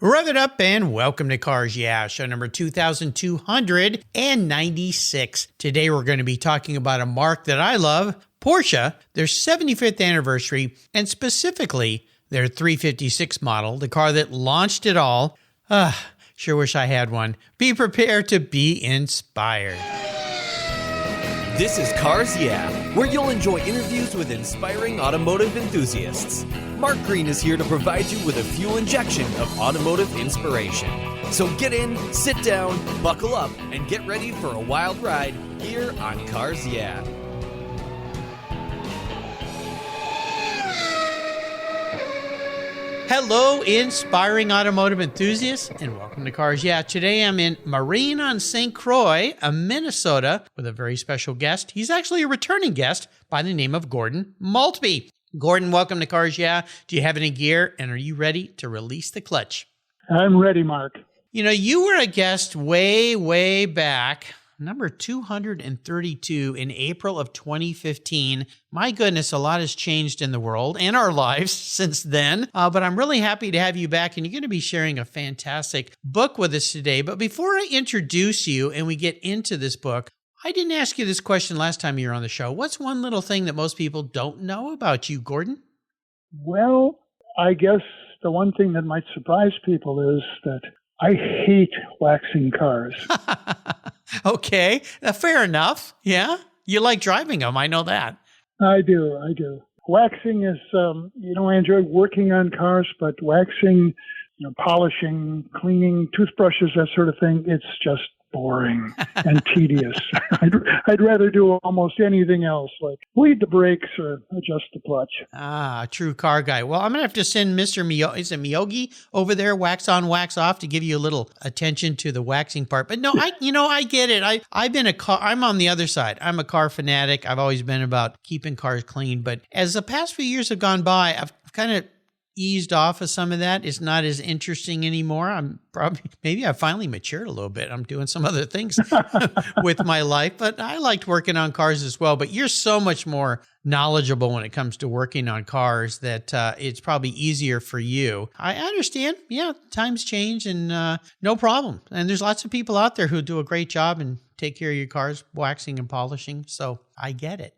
Rev it up and welcome to Cars Yeah, show number 2296. Today we're going to be talking about a marque that I love, Porsche, their 75th anniversary, and specifically their 356 model, the car that launched it all. Sure wish I had one. Be prepared to be inspired. This is Cars Yeah, where you'll enjoy interviews with inspiring automotive enthusiasts. Mark Green is here to provide you with a fuel injection of automotive inspiration. So get in, sit down, buckle up, and get ready for a wild ride here on Cars Yeah. Hello, inspiring automotive enthusiasts, and welcome to Cars Yeah. Today I'm in Marine on St. Croix, Minnesota, with a very special guest. He's actually a returning guest by the name of Gordon Maltby. Gordon, welcome to Cars Yeah. Do you have any gear, and are you ready to release the clutch? I'm ready, Mark. You know, you were a guest way back, number 232 in April of 2015. My goodness, a lot has changed in the world and our lives since then. But I'm really happy to have you back, and you're going to be sharing a fantastic book with us today. But before I introduce you and we get into this book, I didn't ask you this question last time you were on the show. What's one little thing that most people don't know about you, Gordon? Well, I guess the one thing that might surprise people is that I hate waxing cars. Okay, fair enough. Yeah, you like driving them. I know that. I do. Waxing is, I enjoy working on cars, but waxing, polishing, cleaning, toothbrushes, that sort of thing, it's just boring and tedious. I'd rather do almost anything else, like bleed the brakes or adjust the clutch. True car guy. Well, I'm going to have to send Mr. Miyogi over there, wax on, wax off, to give you a little attention to the waxing part. But no, I get it. I'm on the other side. I'm a car fanatic. I've always been about keeping cars clean. But as the past few years have gone by, I've kind of eased off of some of that. It's not as interesting anymore. Maybe I finally matured a little bit. I'm doing some other things with my life, but I liked working on cars as well. But you're so much more knowledgeable when it comes to working on cars that it's probably easier for you. I understand. Yeah, times change and no problem. And there's lots of people out there who do a great job and take care of your cars, waxing and polishing. So I get it.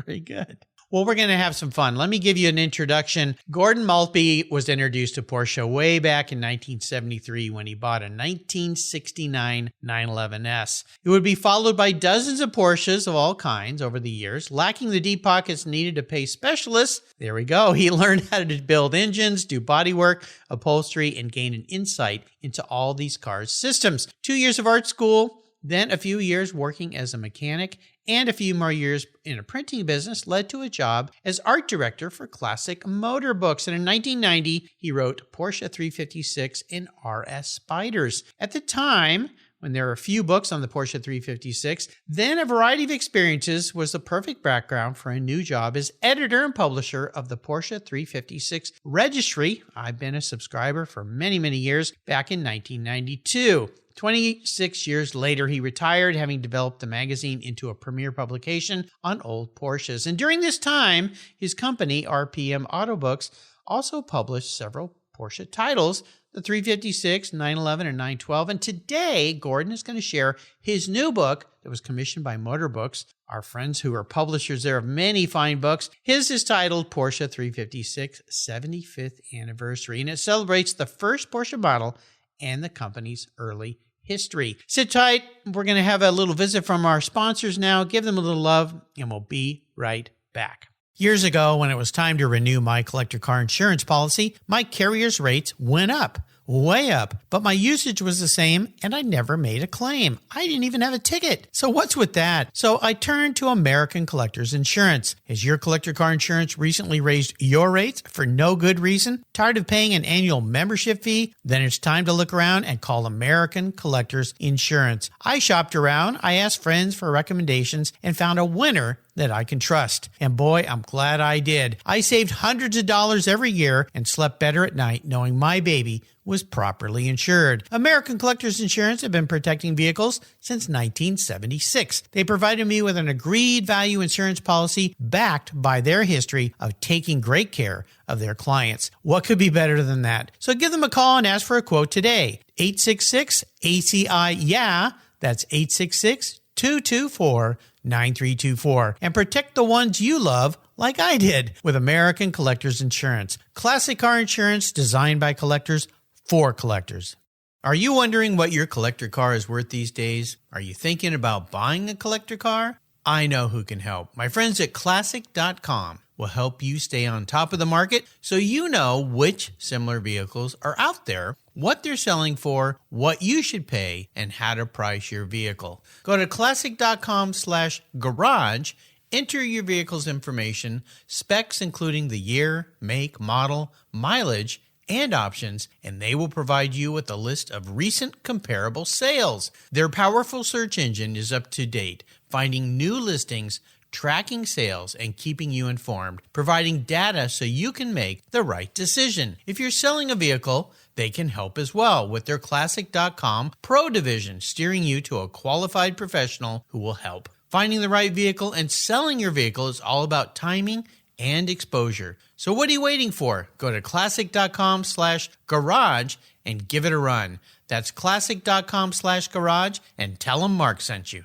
Very good. Well, we're going to have some fun. Let me give you an introduction. Gordon Maltby was introduced to Porsche way back in 1973 when he bought a 1969 911S. It would be followed by dozens of Porsches of all kinds over the years. Lacking the deep pockets needed to pay specialists, there we go. He learned how to build engines, do bodywork, upholstery, and gain an insight into all these cars' systems. 2 years of art school, then a few years working as a mechanic, and a few more years in a printing business led to a job as art director for classic Motorbooks. And in 1990, he wrote Porsche 356 and RS Spiders. At the time, when there were a few books on the Porsche 356, then a variety of experiences was the perfect background for a new job as editor and publisher of the Porsche 356 Registry. I've been a subscriber for many years, back in 1992. 26 years later, he retired, having developed the magazine into a premier publication on old Porsches. And during this time, his company, RPM Autobooks, also published several Porsche titles, the 356, 911, and 912. And today, Gordon is going to share his new book that was commissioned by Motorbooks, our friends who are publishers there of many fine books. His is titled Porsche 356 75th Anniversary, and it celebrates the first Porsche model and the company's early history. Sit tight. We're going to have a little visit from our sponsors now. Give them a little love, and we'll be right back. Years ago, when it was time to renew my collector car insurance policy, my carrier's rates went up. Way up, but my usage was the same and I never made a claim. I didn't even have a ticket. So what's with that? So I turned to American Collectors Insurance. Has your collector car insurance recently raised your rates for no good reason? Tired of paying an annual membership fee? Then it's time to look around and call American Collectors Insurance. I shopped around, I asked friends for recommendations, and found a winner that I can trust. And boy, I'm glad I did. I saved hundreds of dollars every year and slept better at night knowing my baby was properly insured. American Collectors Insurance have been protecting vehicles since 1976. They provided me with an agreed value insurance policy backed by their history of taking great care of their clients. What could be better than that? So give them a call and ask for a quote today. 866-ACI-YEAH. That's 866-224-9324. And protect the ones you love like I did with American Collectors Insurance. Classic car insurance designed by collectors for collectors. Are you wondering what your collector car is worth these days? Are you thinking about buying a collector car? I know who can help. My friends at Classic.com will help you stay on top of the market so you know which similar vehicles are out there, what they're selling for, what you should pay, and how to price your vehicle. Go to Classic.com/garage, enter your vehicle's information, specs including the year, make, model, mileage, and options, and they will provide you with a list of recent comparable sales. Their powerful search engine is up to date, finding new listings, tracking sales, and keeping you informed, providing data so you can make the right decision. If you're selling a vehicle, they can help as well with their Classic.com Pro division, steering you to a qualified professional who will help. Finding the right vehicle and selling your vehicle is all about timing and exposure. So what are you waiting for? Go to Classic.com/garage and give it a run. That's Classic.com/garage and tell them Mark sent you.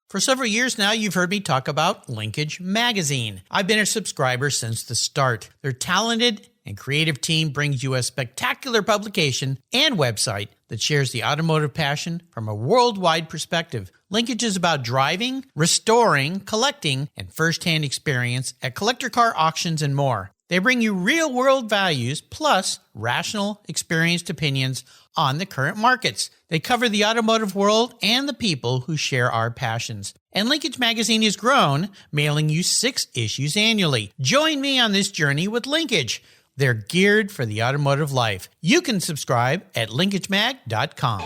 For several years now, you've heard me talk about Linkage Magazine. I've been a subscriber since the start. Their talented and creative team brings you a spectacular publication and website that shares the automotive passion from a worldwide perspective. Linkage is about driving, restoring, collecting, and first-hand experience at collector car auctions and more. They bring you real-world values plus rational, experienced opinions on the current markets. They cover the automotive world and the people who share our passions. And Linkage Magazine has grown, mailing you 6 issues annually. Join me on this journey with Linkage. They're geared for the automotive life. You can subscribe at linkagemag.com.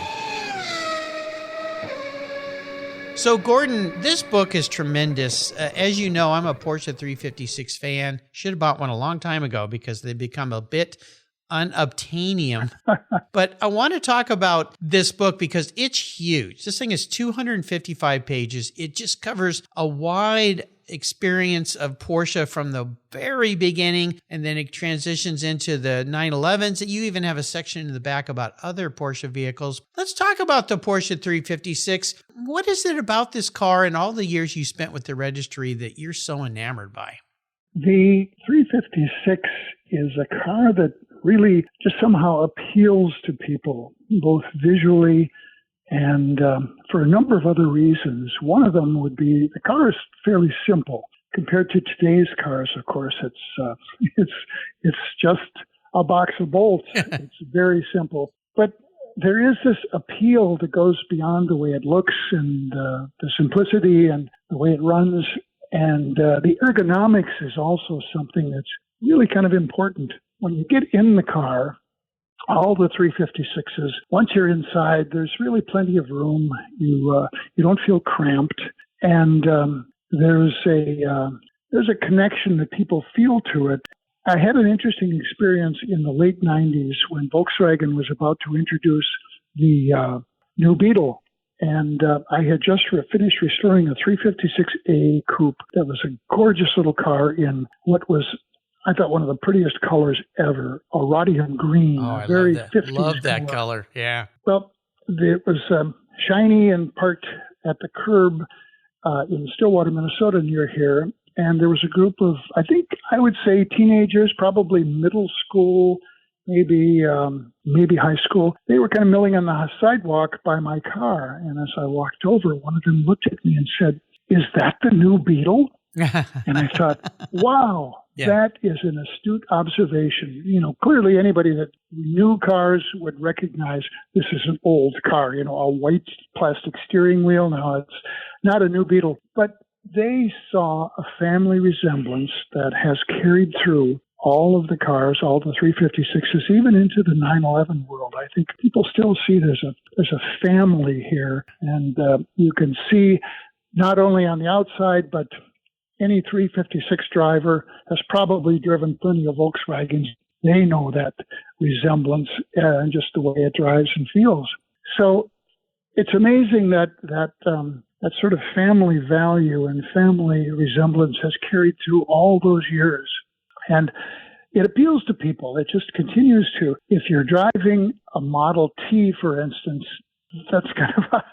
So, Gordon, this book is tremendous. As you know, I'm a Porsche 356 fan. Should have bought one a long time ago because they've become a bit unobtainium. But I want to talk about this book because it's huge. This thing is 255 pages. It just covers a wide experience of Porsche from the very beginning, and then it transitions into the 911s. You even have a section in the back about other Porsche vehicles. Let's talk about the Porsche 356. What is it about this car and all the years you spent with the registry that you're so enamored by? The 356 is a car that really just somehow appeals to people, both visually and for a number of other reasons. One of them would be the car is fairly simple compared to today's cars. Of course, it's just a box of bolts. It's very simple, but there is this appeal that goes beyond the way it looks and the simplicity and the way it runs, and the ergonomics is also something that's really kind of important. When you get in the car, all the 356s, once you're inside, there's really plenty of room. You don't feel cramped, and there's a connection that people feel to it. I had an interesting experience in the late 90s when Volkswagen was about to introduce the new Beetle, and I had just finished restoring a 356A coupe that was a gorgeous little car in what was, I thought, one of the prettiest colors ever, a rhodium green. Oh, I very love that. 50s Love that color. Yeah. Well, it was shiny and parked at the curb in Stillwater, Minnesota, near here. And there was a group of, I think I would say teenagers, probably middle school, maybe high school. They were kind of milling on the sidewalk by my car. And as I walked over, one of them looked at me and said, "Is that the new Beetle?" And I thought, wow. Yeah. That is an astute observation. You know, clearly anybody that knew cars would recognize this is an old car, you know, a white plastic steering wheel. Now it's not a new Beetle, but they saw a family resemblance that has carried through all of the cars, all the 356s, even into the 911 world. I think people still see there's a family here, and you can see not only on the outside, but any 356 driver has probably driven plenty of Volkswagens. They know that resemblance and just the way it drives and feels. So it's amazing that sort of family value and family resemblance has carried through all those years. And it appeals to people. It just continues to. If you're driving a Model T, for instance, that's kind of a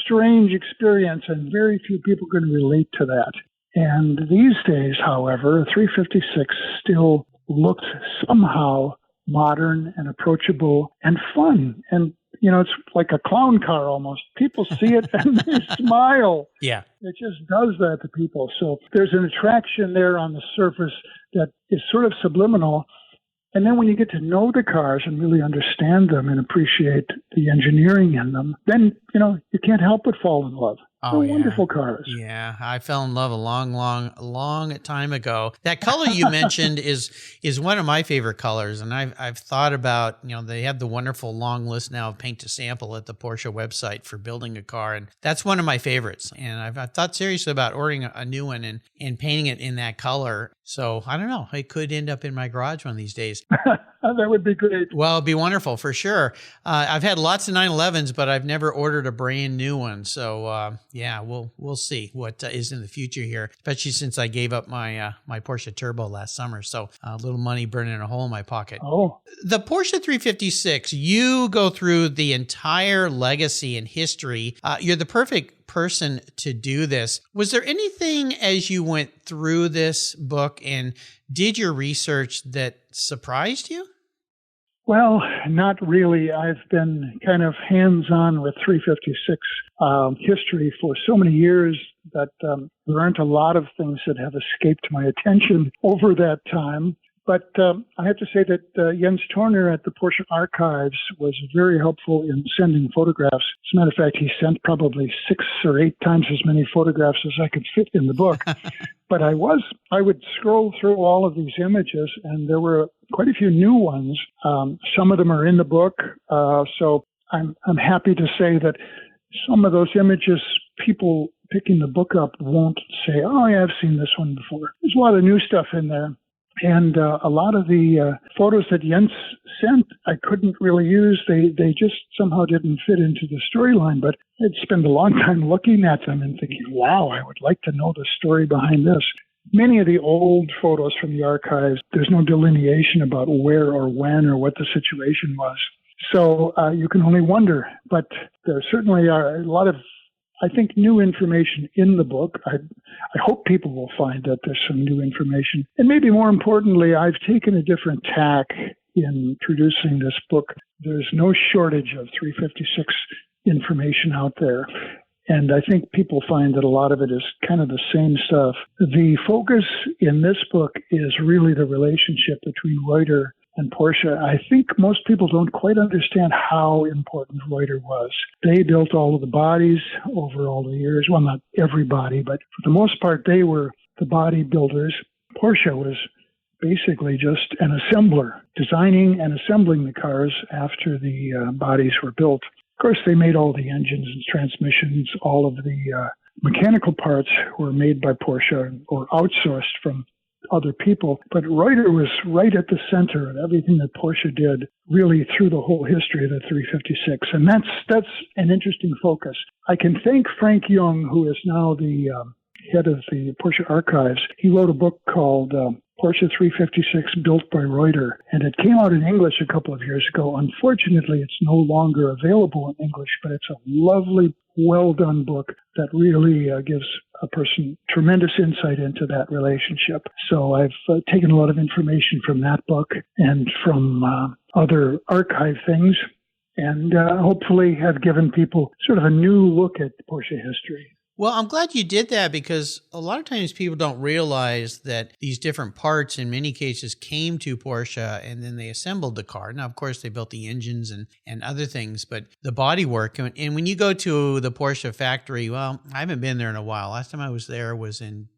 strange experience, and very few people can relate to that. And these days, however, a 356 still looks somehow modern and approachable and fun. And, it's like a clown car almost. People see it and they smile. Yeah. It just does that to people. So there's an attraction there on the surface that is sort of subliminal. And then when you get to know the cars and really understand them and appreciate the engineering in them, then, you can't help but fall in love. Oh, They're yeah. wonderful cars. Yeah, I fell in love a long time ago. That color you mentioned is one of my favorite colors, and I've thought about, they have the wonderful long list now of paint to sample at the Porsche website for building a car, and that's one of my favorites. And I've thought seriously about ordering a new one and painting it in that color. So I don't know, it could end up in my garage one of these days. That would be great. Well, it'd be wonderful for sure. I've had lots of 911s, but I've never ordered a brand new one. So yeah, we'll see what is in the future here, especially since I gave up my my Porsche Turbo last summer. So a little money burning a hole in my pocket. Oh, the Porsche 356, you go through the entire legacy and history. You're the perfect person to do this. Was there anything as you went through this book and did your research that surprised you? Well, not really. I've been kind of hands-on with 356 history for so many years that there aren't a lot of things that have escaped my attention over that time. But I have to say that Jens Torner at the Porsche Archives was very helpful in sending photographs. As a matter of fact, he sent probably 6 or 8 times as many photographs as I could fit in the book. But I would scroll through all of these images, and there were quite a few new ones. Some of them are in the book. So I'm happy to say that some of those images, people picking the book up won't say, oh, yeah, I've seen this one before. There's a lot of new stuff in there. And a lot of the photos that Jens sent, I couldn't really use. They just somehow didn't fit into the storyline. But I'd spend a long time looking at them and thinking, wow, I would like to know the story behind this. Many of the old photos from the archives, there's no delineation about where or when or what the situation was. So you can only wonder. But there certainly are a lot of, I think, new information in the book. I hope people will find that there's some new information. And maybe more importantly, I've taken a different tack in producing this book. There's no shortage of 356 information out there. And I think people find that a lot of it is kind of the same stuff. The focus in this book is really the relationship between Reuter and Porsche. I think most people don't quite understand how important Reuter was. They built all of the bodies over all the years. Well, not everybody, but for the most part, they were the body builders. Porsche was basically just an assembler, designing and assembling the cars after the bodies were built. Of course, they made all the engines and transmissions. All of the mechanical parts were made by Porsche or outsourced from other people, but Reuter was right at the center of everything that Porsche did, really through the whole history of the 356, and that's an interesting focus. I can thank Frank Jung, who is now the head of the Porsche Archives. He wrote a book called Porsche 356 Built by Reuter, and it came out in English a couple of years ago. Unfortunately, it's no longer available in English, but it's a lovely, well-done book that really gives a person tremendous insight into that relationship. So I've taken a lot of information from that book and from other archive things, and hopefully have given people sort of a new look at Porsche history. Well, I'm glad you did that because a lot of times people don't realize that these different parts in many cases came to Porsche and then they assembled the car. Now, of course, they built the engines and other things, but the bodywork. And when you go to the Porsche factory, well, I haven't been there in a while. Last time I was there was in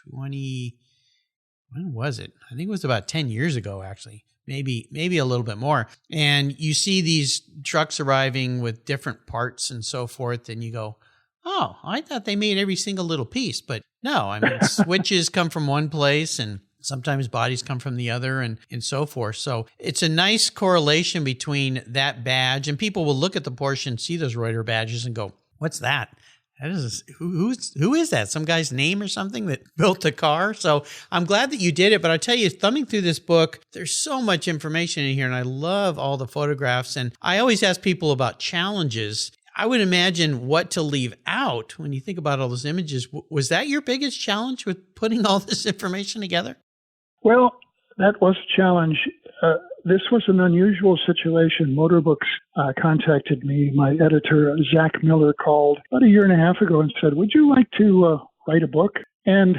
when was it? I think it was about 10 years ago, actually. Maybe a little bit more. And you see these trucks arriving with different parts and so forth, and you go, oh, I thought they made every single little piece. But no, I mean, switches come from one place and sometimes bodies come from the other and so forth. So it's a nice correlation between that badge, and people will look at the Porsche and see those Reuter badges and go, what's that? That is, who is that? Some guy's name or something that built the car? So I'm glad that you did it. But I tell you, thumbing through this book, there's so much information in here, and I love all the photographs. And I always ask people about challenges. I would imagine what to leave out when you think about all those images. Was that your biggest challenge with putting all this information together? Well, that was a challenge. This was an unusual situation. Motorbooks contacted me. My editor, Zach Miller, called about a year and a half ago and said, would you like to write a book? And,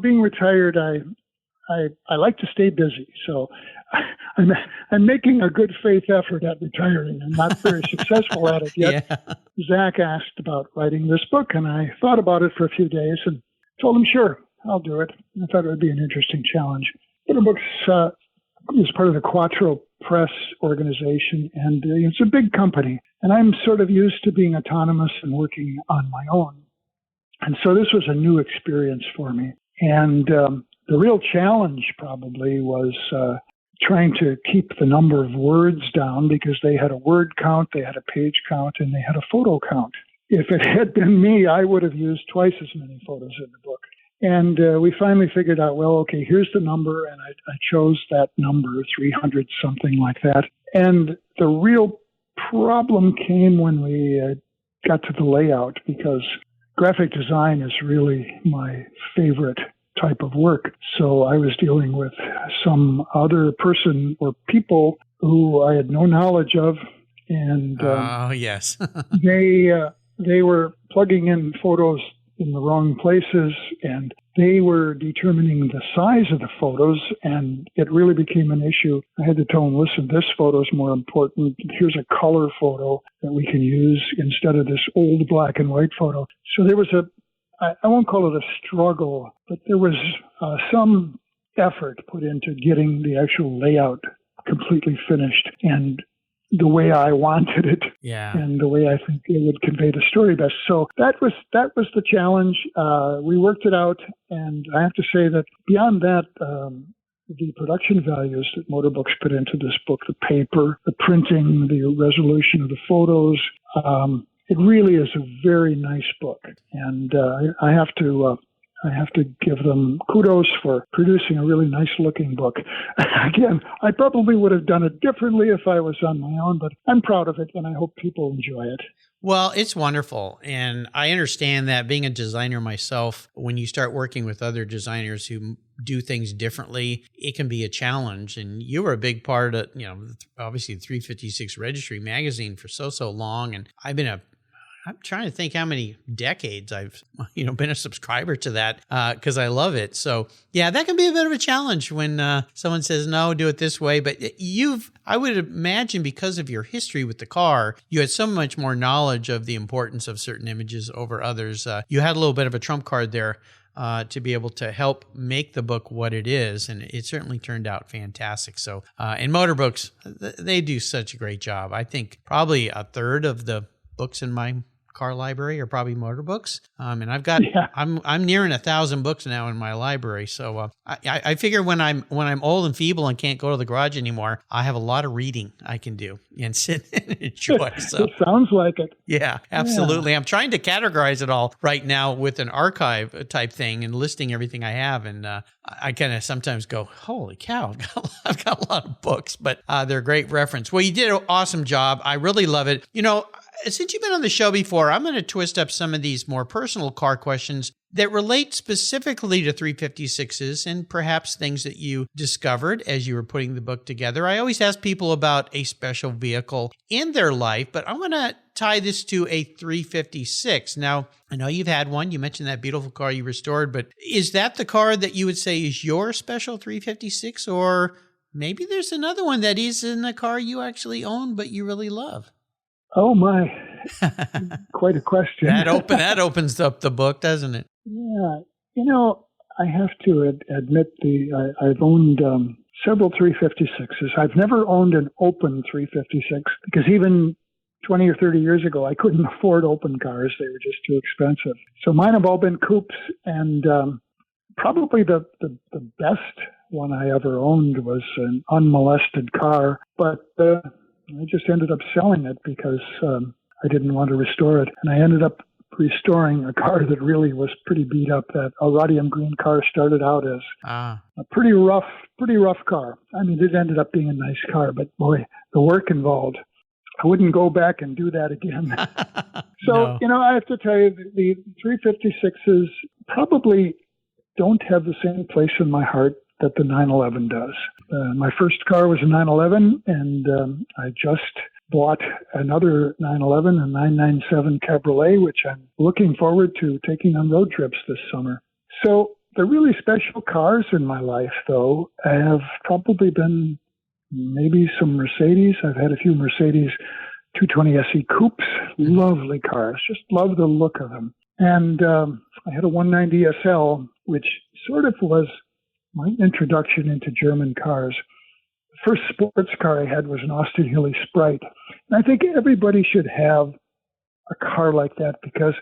being retired, I like to stay busy. So I'm making a good faith effort at retiring. I'm not very successful at it yet. Yeah. Zach asked about writing this book, and I thought about it for a few days and told him, sure, I'll do it. I thought it would be an interesting challenge. Motorbooks is part of the Quattro Press organization, and it's a big company. And I'm sort of used to being autonomous and working on my own. And so this was a new experience for me. And the real challenge probably was trying to keep the number of words down, because they had a word count, they had a page count, and they had a photo count. If it had been me, I would have used twice as many photos in the book. And we finally figured out, well, okay, here's the number, and I chose that number, 300, something like that. And the real problem came when we got to the layout, because graphic design is really my favorite type of work. So I was dealing with some other person or people who I had no knowledge of, and yes, they were plugging in photos in the wrong places, and they were determining the size of the photos, and it really became an issue. I had to tell them, listen, this photo is more important. Here's a color photo that we can use instead of this old black and white photo. So there was I won't call it a struggle, but there was some effort put into getting the actual layout completely finished and the way I wanted it, and the way I think it would convey the story best. So that was the challenge. We worked it out, and I have to say that beyond that, the production values that Motorbooks put into this book, the paper, the printing, the resolution of the photos, it really is a very nice book, and I have to give them kudos for producing a really nice-looking book. Again, I probably would have done it differently if I was on my own, but I'm proud of it, and I hope people enjoy it. Well, it's wonderful, and I understand that being a designer myself, when you start working with other designers who do things differently, it can be a challenge. And you were a big part of, obviously the 356 Registry magazine for so long, and I'm trying to think how many decades I've, been a subscriber to that because I love it. So yeah, that can be a bit of a challenge when someone says, no, do it this way. But I would imagine because of your history with the car, you had so much more knowledge of the importance of certain images over others. You had a little bit of a trump card there to be able to help make the book what it is. And it certainly turned out fantastic. So in Motorbooks, they do such a great job. I think probably a third of the books in my car library are probably Motorbooks. And I've got, I'm nearing 1,000 books now in my library. So I figure when I'm old and feeble and can't go to the garage anymore, I have a lot of reading I can do and sit and enjoy. So it sounds like it. Yeah, absolutely. Yeah. I'm trying to categorize it all right now with an archive type thing and listing everything I have. And I kind of sometimes go, holy cow, I've got a lot of books, but they're a great reference. Well, you did an awesome job. I really love it. Since you've been on the show before, I'm going to twist up some of these more personal car questions that relate specifically to 356s and perhaps things that you discovered as you were putting the book together. I always ask people about a special vehicle in their life, but I'm going to tie this to a 356. Now, I know you've had one. You mentioned that beautiful car you restored, but is that the car that you would say is your special 356? Or maybe there's another one that is in the car you actually own, but you really love? Oh, my. Quite a question. That opens up the book, doesn't it? Yeah. I have to admit I've owned several 356s. I've never owned an open 356 because even 20 or 30 years ago, I couldn't afford open cars. They were just too expensive. So mine have all been coupes, and probably the best one I ever owned was an unmolested car, but I just ended up selling it because I didn't want to restore it. And I ended up restoring a car that really was pretty beat up. That a rhodium green car started out as a pretty rough car. I mean, it ended up being a nice car, but boy, the work involved. I wouldn't go back and do that again. So, No. I have to tell you, the 356s probably don't have the same place in my heart that the 911 does. My first car was a 911, and I just bought another 911, a 997 Cabriolet, which I'm looking forward to taking on road trips this summer. So the really special cars in my life, though, have probably been maybe some Mercedes. I've had a few Mercedes 220 SE coupes, lovely cars, just love the look of them. And I had a 190 SL, which sort of was my introduction into German cars. The first sports car I had was an Austin Healey Sprite. And I think everybody should have a car like that because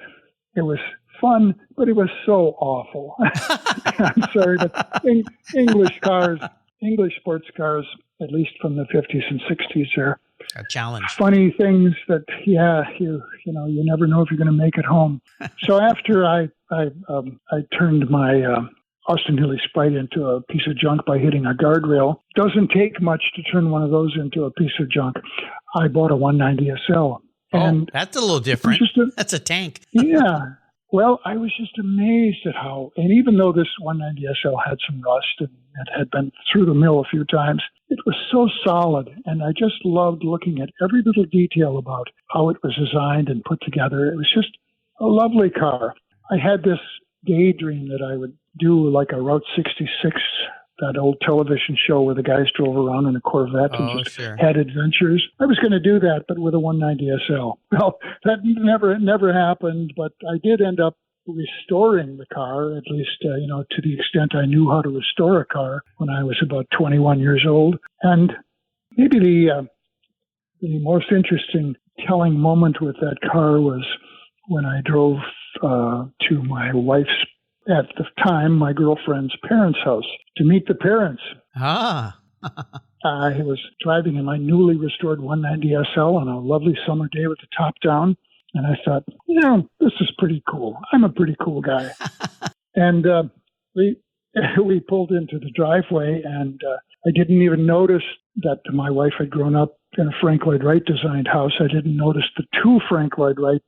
it was fun, but it was so awful. I'm sorry, but English sports cars, at least from the 50s and 60s, are A challenge. funny things that, you never know if you're going to make it home. So after I turned my Austin Healey Sprite into a piece of junk by hitting a guardrail, doesn't take much to turn one of those into a piece of junk. I bought a 190 SL. And that's a little different. That's a tank. Yeah. Well, I was just amazed at how, and even though this 190 SL had some rust and it had been through the mill a few times, it was so solid. And I just loved looking at every little detail about how it was designed and put together. It was just a lovely car. I had this daydream that I would do like a Route 66, that old television show where the guys drove around in a Corvette and just had adventures. I was going to do that, but with a 190 SL. Well, that never happened, but I did end up restoring the car, at least, to the extent I knew how to restore a car when I was about 21 years old. And maybe the most interesting telling moment with that car was when I drove to my wife's, at the time, my girlfriend's parents' house to meet the parents. I was driving in my newly restored 190 SL on a lovely summer day with the top down. And I thought, this is pretty cool. I'm a pretty cool guy. And we pulled into the driveway, and I didn't even notice that my wife had grown up in a Frank Lloyd Wright designed house. I didn't notice the two Frank Lloyd Wright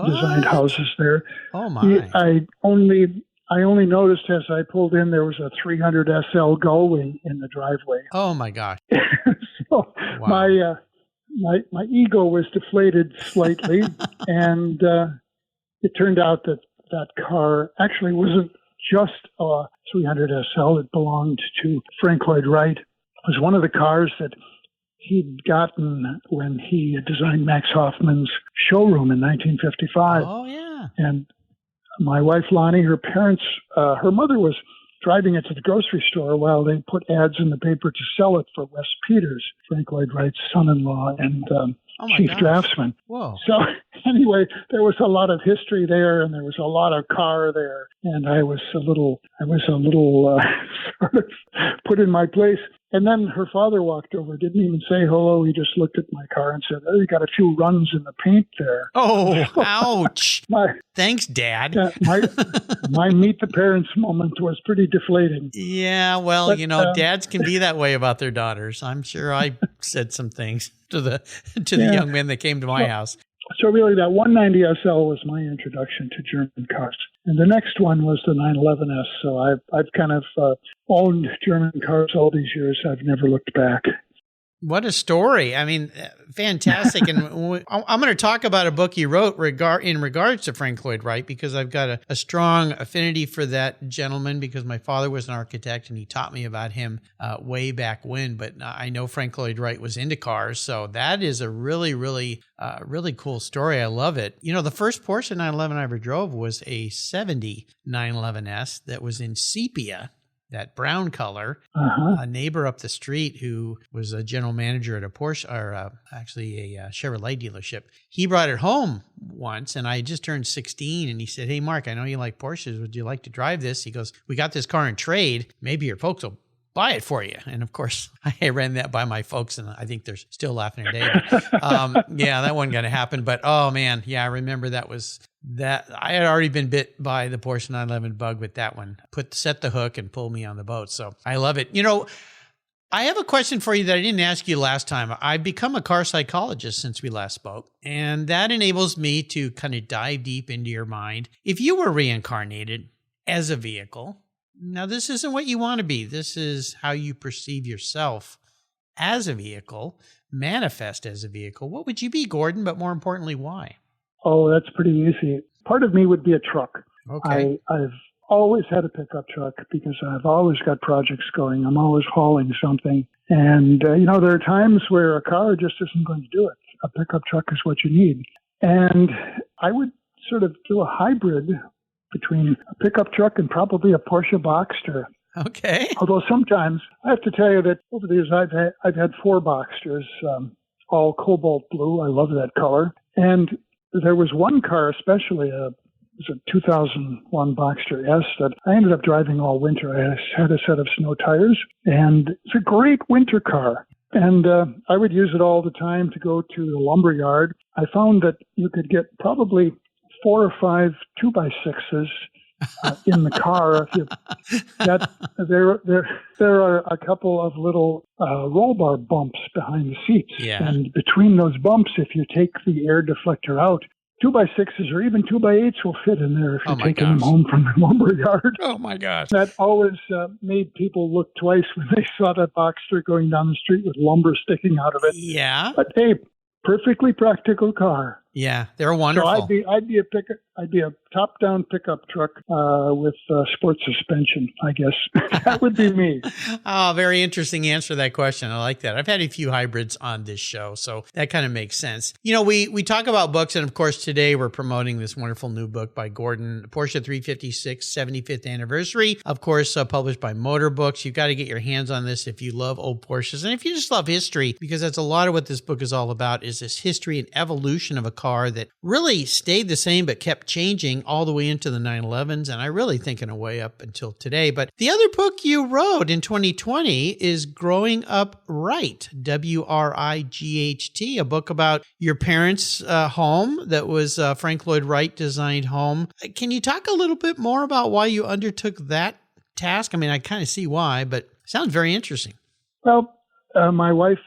designed houses there. Oh, my. I only noticed as I pulled in there was a 300 SL Gullwing in the driveway. Oh my gosh! So my ego was deflated slightly, and it turned out that car actually wasn't just a 300 SL. It belonged to Frank Lloyd Wright. It was one of the cars that he'd gotten when he designed Max Hoffman's showroom in 1955. Oh yeah, and my wife, Lonnie, her parents, her mother was driving it to the grocery store while they put ads in the paper to sell it for Wes Peters, Frank Lloyd Wright's son-in-law and chief draftsman. Whoa. So anyway, there was a lot of history there, and there was a lot of car there, and I was a little sort of put in my place. And then her father walked over, didn't even say hello. He just looked at my car and said, "Oh, you got a few runs in the paint there." Oh, ouch. Thanks, Dad. My meet the parents moment was pretty deflating. Yeah, well, dads can be that way about their daughters. I'm sure I said some things to the young men that came to my house. So really, that 190 SL was my introduction to German cars. And the next one was the 911S. So I've kind of owned German cars all these years. I've never looked back. What a story. I mean, fantastic. And I'm going to talk about a book you wrote in regards to Frank Lloyd Wright, because I've got a strong affinity for that gentleman because my father was an architect and he taught me about him way back when. But I know Frank Lloyd Wright was into cars. So that is a really, really, really cool story. I love it. The first Porsche 911 I ever drove was a 70 911S that was in sepia, that brown color. A neighbor up the street who was a general manager at a Porsche, or actually a Chevrolet dealership, he brought it home once, and I had just turned 16, and he said, "Hey, Mark, I know you like Porsches. Would you like to drive this?" He goes, "We got this car in trade. Maybe your folks will buy it for you. And of course, I ran that by my folks, and I think they're still laughing today. Yeah, that wasn't going to happen. But oh man, yeah, I remember that I had already been bit by the Porsche 911 bug with that one. Set the hook and pull me on the boat. So I love it. I have a question for you that I didn't ask you last time. I've become a car psychologist since we last spoke, and that enables me to kind of dive deep into your mind. If you were reincarnated as a vehicle, now this isn't what you want to be. This is how you perceive yourself as a vehicle, manifest as a vehicle. What would you be, Gordon? But more importantly, why? Oh, that's pretty easy. Part of me would be a truck. Okay. I've always had a pickup truck because I've always got projects going. I'm always hauling something. And, there are times where a car just isn't going to do it. A pickup truck is what you need. And I would sort of do a hybrid between a pickup truck and probably a Porsche Boxster. Okay. Although sometimes I have to tell you that over the years I've had 4 Boxsters, all cobalt blue. I love that color. And there was one car, especially it was a 2001 Boxster S that I ended up driving all winter. I had a set of snow tires, and it's a great winter car. And I would use it all the time to go to the lumber yard. I found that you could get probably 4 or 5 2x6s in the car. There are a couple of little roll bar bumps behind the seats. Yeah. And between those bumps, if you take the air deflector out, 2x6s or even 2x8s will fit in there if you're taking them home from the lumber yard. Oh my gosh. That always made people look twice when they saw that Boxster going down the street with lumber sticking out of it. Yeah. But hey, perfectly practical car. Yeah, they're wonderful. So I'd be a top-down pickup truck with sport suspension, I guess. That would be me. Oh, very interesting answer to that question. I like that. I've had a few hybrids on this show, so that kind of makes sense. We talk about books, and of course, today we're promoting this wonderful new book by Gordon, Porsche 356 75th Anniversary, of course, published by Motorbooks. You've got to get your hands on this if you love old Porsches, and if you just love history, because that's a lot of what this book is all about, is this history and evolution of a car that really stayed the same but kept changing all the way into the 911s, and I really think in a way up until today. But the other book you wrote in 2020 is Growing Up Right, WRIGHT, a book about your parents' home that was Frank Lloyd Wright designed home. Can you talk a little bit more about why you undertook that task? I mean, I kind of see why, but it sounds very interesting. Well, my wife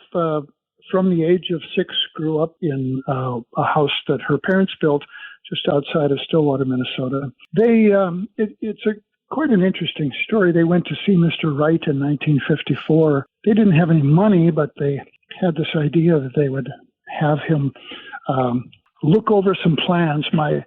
from the age of 6, grew up in a house that her parents built just outside of Stillwater, Minnesota. It's quite an interesting story. They went to see Mr. Wright in 1954. They didn't have any money, but they had this idea that they would have him look over some plans. My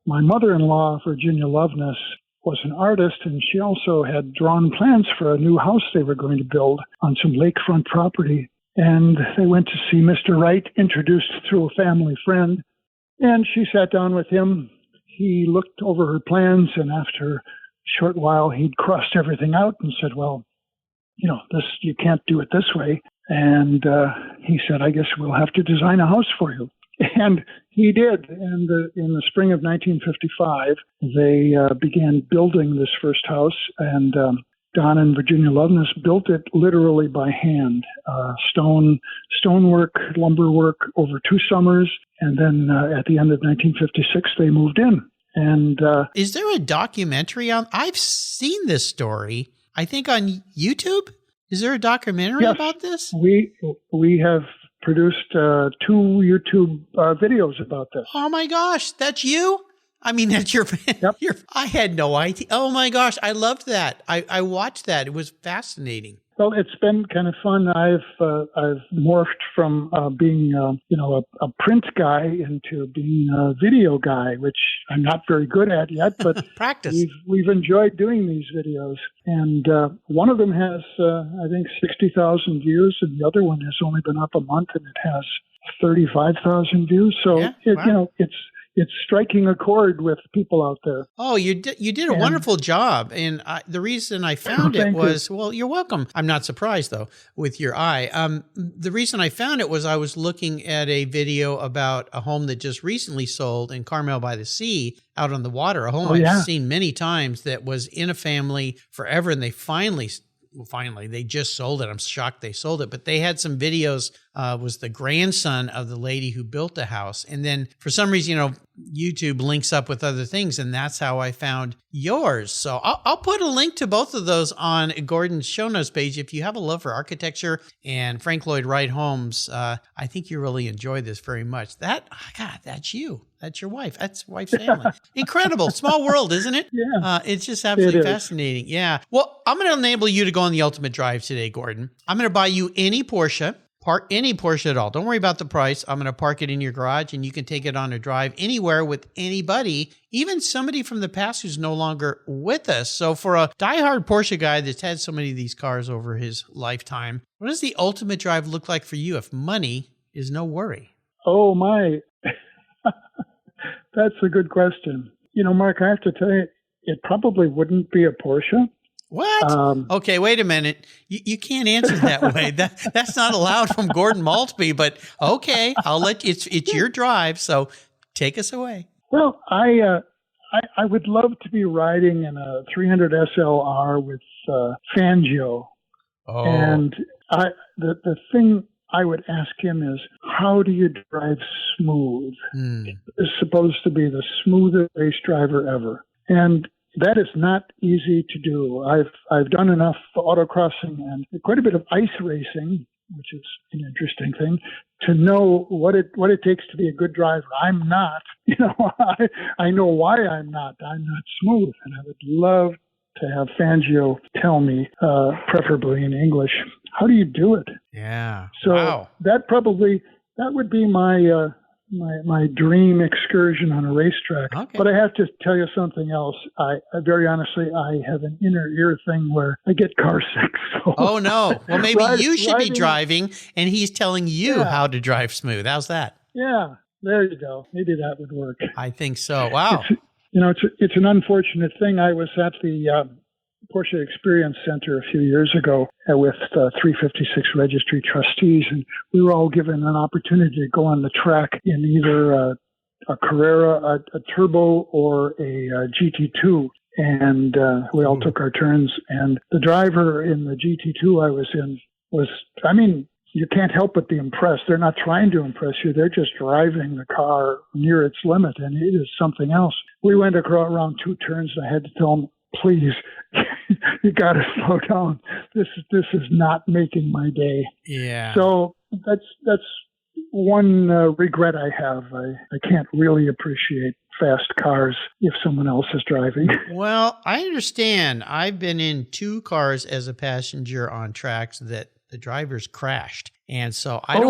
mother-in-law, Virginia Loveness, was an artist, and she also had drawn plans for a new house they were going to build on some lakefront property. And they went to see Mr. Wright, introduced through a family friend. And she sat down with him. He looked over her plans, and after a short while, he'd crossed everything out and said, well, you can't do it this way. And he said, I guess we'll have to design a house for you. And he did. And in the spring of 1955, they began building this first house, and Don and Virginia Loveness built it literally by hand, stonework, lumber work over 2 summers. And then at the end of 1956, they moved in. And is there a documentary on? I've seen this story, I think, on YouTube. Is there a documentary about this? We have produced 2 YouTube videos about this. Oh my gosh, that's you? I mean, that's your, yep. I had no idea. Oh my gosh, I loved that. I watched that. It was fascinating. Well, it's been kind of fun. I've morphed from being a print guy into being a video guy, which I'm not very good at yet, but practice. We've enjoyed doing these videos, and one of them has I think 60,000 views, and the other one has only been up a month, and it has 35,000 views. So it's striking a chord with people out there. Oh, you did a wonderful job. And the reason I found it was, well, you're welcome. I'm not surprised, though, with your eye. The reason I found it was I was looking at a video about a home that just recently sold in Carmel by the Sea out on the water, a home I've seen many times that was in a family forever, and they finally finally, they just sold it. I'm shocked they sold it, but they had some videos, was the grandson of the lady who built the house. And then for some reason, YouTube links up with other things, and that's how I found yours. So I'll put a link to both of those on Gordon's show notes page. If you have a love for architecture and Frank Lloyd Wright homes, I think you really enjoy this very much. That's you. That's your wife. That's wife's family. Incredible. Small world, isn't it? Yeah. It's just absolutely fascinating. Yeah. Well, I'm going to enable you to go on the ultimate drive today, Gordon. I'm going to buy you any Porsche. Park any Porsche at all. Don't worry about the price. I'm going to park it in your garage and you can take it on a drive anywhere with anybody, even somebody from the past who's no longer with us. So for a diehard Porsche guy that's had so many of these cars over his lifetime, what does the ultimate drive look like for you if money is no worry? Oh, my. That's a good question. Mark, I have to tell you, it probably wouldn't be a Porsche. What? Okay, wait a minute. You can't answer that way. That's not allowed from Gordon Maltby, but okay, I'll let you. It's your drive, so take us away. Well, I would love to be riding in a 300 SLR with Fangio. Oh. And the thing I would ask him is, how do you drive smooth? It's supposed to be the smoothest race driver ever. And that is not easy to do. I've done enough autocrossing and quite a bit of ice racing, which is an interesting thing, to know what it takes to be a good driver. I'm not. I know why I'm not. I'm not smooth, and I would love to have Fangio tell me, preferably in English, how do you do it? Yeah. So wow. that would be my dream excursion on a racetrack. Okay. But I have to tell you something else. I very honestly, I have an inner ear thing where I get car sick. So oh no. Well, maybe you should be driving and he's telling you how to drive smooth. How's that? Yeah. There you go. Maybe that would work. I think so. Wow. It's an unfortunate thing. I was at the Porsche Experience Center a few years ago with 356 Registry trustees, and we were all given an opportunity to go on the track in either a Carrera, a Turbo, or a GT2. And we all took our turns. And the driver in the GT2 I was in you can't help but be impressed. They're not trying to impress you. They're just driving the car near its limit, and it is something else. We went around 2 turns, and I had to tell them, please, you got to slow down. This is not making my day. Yeah. So that's one regret I have. I can't really appreciate fast cars if someone else is driving. Well, I understand. I've been in 2 cars as a passenger on tracks that the drivers crashed. And so I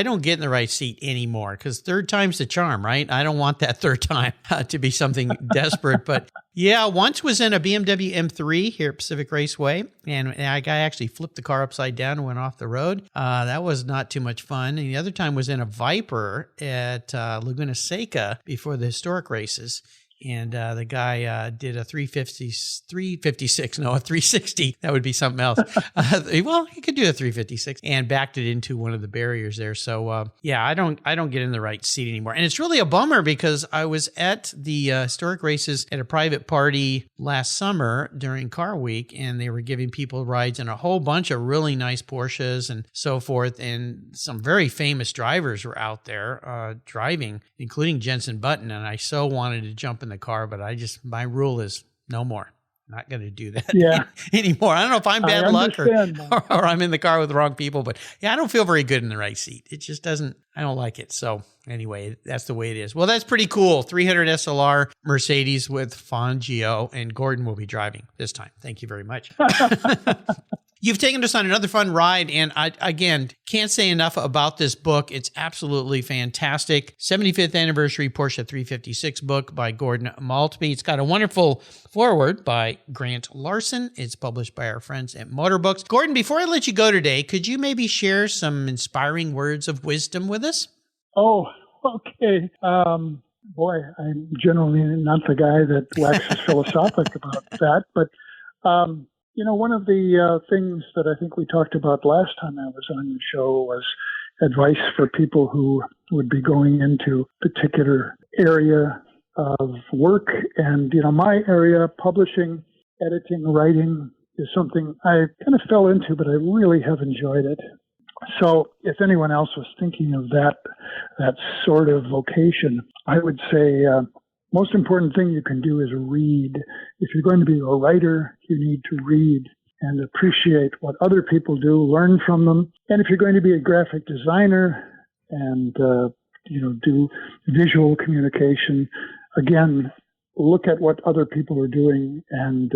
don't get in the right seat anymore because third time's the charm, right? I don't want that third time to be something desperate. But yeah, once was in a BMW M3 here at Pacific Raceway, and a guy actually flipped the car upside down and went off the road. That was not too much fun. And the other time was in a Viper at Laguna Seca before the historic races. And the guy did a 356, no, a 360. That would be something else. Well, he could do a 356 and backed it into one of the barriers there. So, yeah, I don't get in the right seat anymore. And it's really a bummer because I was at the historic races at a private party last summer during Car Week, and they were giving people rides in a whole bunch of really nice Porsches and so forth. And some very famous drivers were out there driving, including Jensen Button. And I so wanted to jump in the car, but my rule is no more. Not going to do that anymore. I don't know if I'm bad luck or I'm in the car with the wrong people, but yeah, I don't feel very good in the right seat. It just I don't like it. So anyway, that's the way it is. Well, that's pretty cool. 300 SLR Mercedes with Fangio, and Gordon will be driving this time. Thank you very much. You've taken us on another fun ride, and I, again, can't say enough about this book. It's absolutely fantastic. 75th Anniversary Porsche 356 book by Gordon Maltby. It's got a wonderful foreword by Grant Larson. It's published by our friends at Motorbooks. Gordon, before I let you go today, could you maybe share some inspiring words of wisdom with us? Oh, okay. Boy, I'm generally not the guy that waxes philosophic about that, but one of the things that I think we talked about last time I was on your show was advice for people who would be going into a particular area of work. And, my area, publishing, editing, writing, is something I kind of fell into, but I really have enjoyed it. So if anyone else was thinking of that sort of vocation, I would say most important thing you can do is read. If you're going to be a writer, you need to read and appreciate what other people do, learn from them. And if you're going to be a graphic designer and do visual communication, again, look at what other people are doing and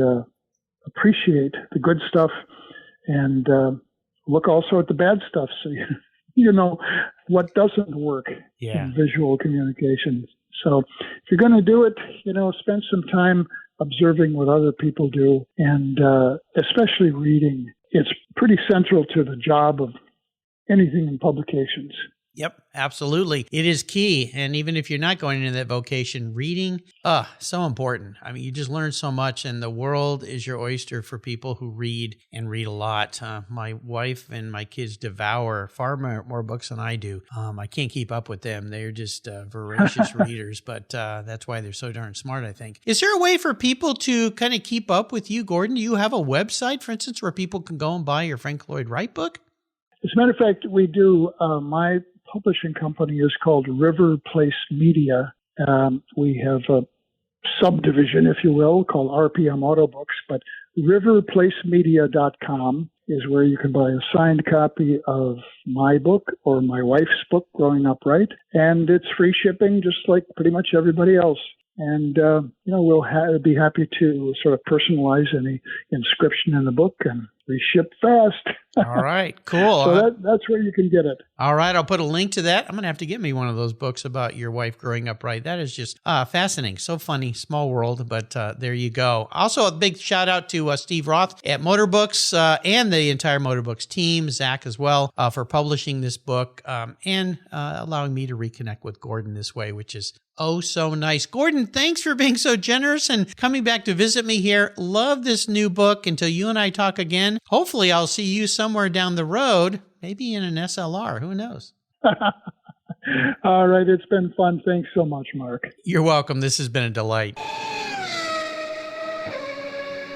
appreciate the good stuff, and look also at the bad stuff, so you know what doesn't work in visual communication. So if you're going to do it, spend some time observing what other people do, and especially reading. It's pretty central to the job of anything in publications. Yep, absolutely. It is key. And even if you're not going into that vocation, reading, so important. I mean, you just learn so much, and the world is your oyster for people who read and read a lot. My wife and my kids devour far more books than I do. I can't keep up with them. They're just voracious readers, but that's why they're so darn smart, I think. Is there a way for people to kind of keep up with you, Gordon? Do you have a website, for instance, where people can go and buy your Frank Lloyd Wright book? As a matter of fact, we do. My publishing company is called River Place Media. We have a subdivision, if you will, called RPM Motorbooks, but riverplacemedia.com is where you can buy a signed copy of my book or my wife's book, Growing Up Right, and it's free shipping just like pretty much everybody else. And, we'll be happy to sort of personalize any inscription in the book and reship fast. All right, cool. So that's where you can get it. All right, I'll put a link to that. I'm going to have to get me one of those books about your wife growing up right. That is just fascinating. So funny, small world, but there you go. Also, a big shout out to Steve Roth at Motorbooks and the entire Motorbooks team, Zach as well, for publishing this book and allowing me to reconnect with Gordon this way, which is so nice. Gordon, thanks for being so generous and coming back to visit me here. Love this new book. Until you and I talk again, hopefully I'll see you somewhere down the road, maybe in an SLR. Who knows? All right. It's been fun. Thanks so much, Mark. You're welcome. This has been a delight.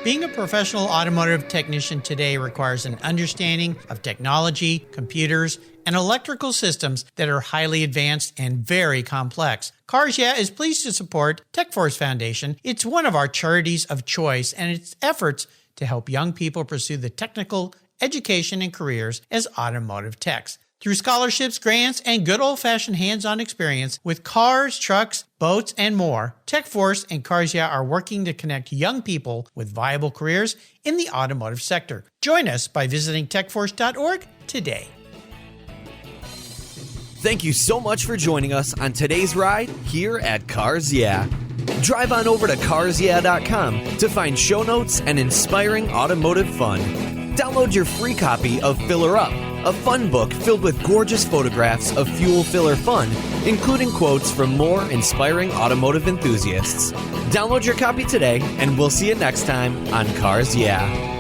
Being a professional automotive technician today requires an understanding of technology, computers, and electrical systems that are highly advanced and very complex. Cars Yeah is pleased to support TechForce Foundation. It's one of our charities of choice, and its efforts to help young people pursue the technical education and careers as automotive techs. Through scholarships, grants, and good old-fashioned hands-on experience with cars, trucks, boats, and more, TechForce and Cars Yeah are working to connect young people with viable careers in the automotive sector. Join us by visiting techforce.org today. Thank you so much for joining us on today's ride here at Cars Yeah. Drive on over to carsyeah.com to find show notes and inspiring automotive fun. Download your free copy of Filler Up, a fun book filled with gorgeous photographs of fuel filler fun, including quotes from more inspiring automotive enthusiasts. Download your copy today, and we'll see you next time on Cars Yeah.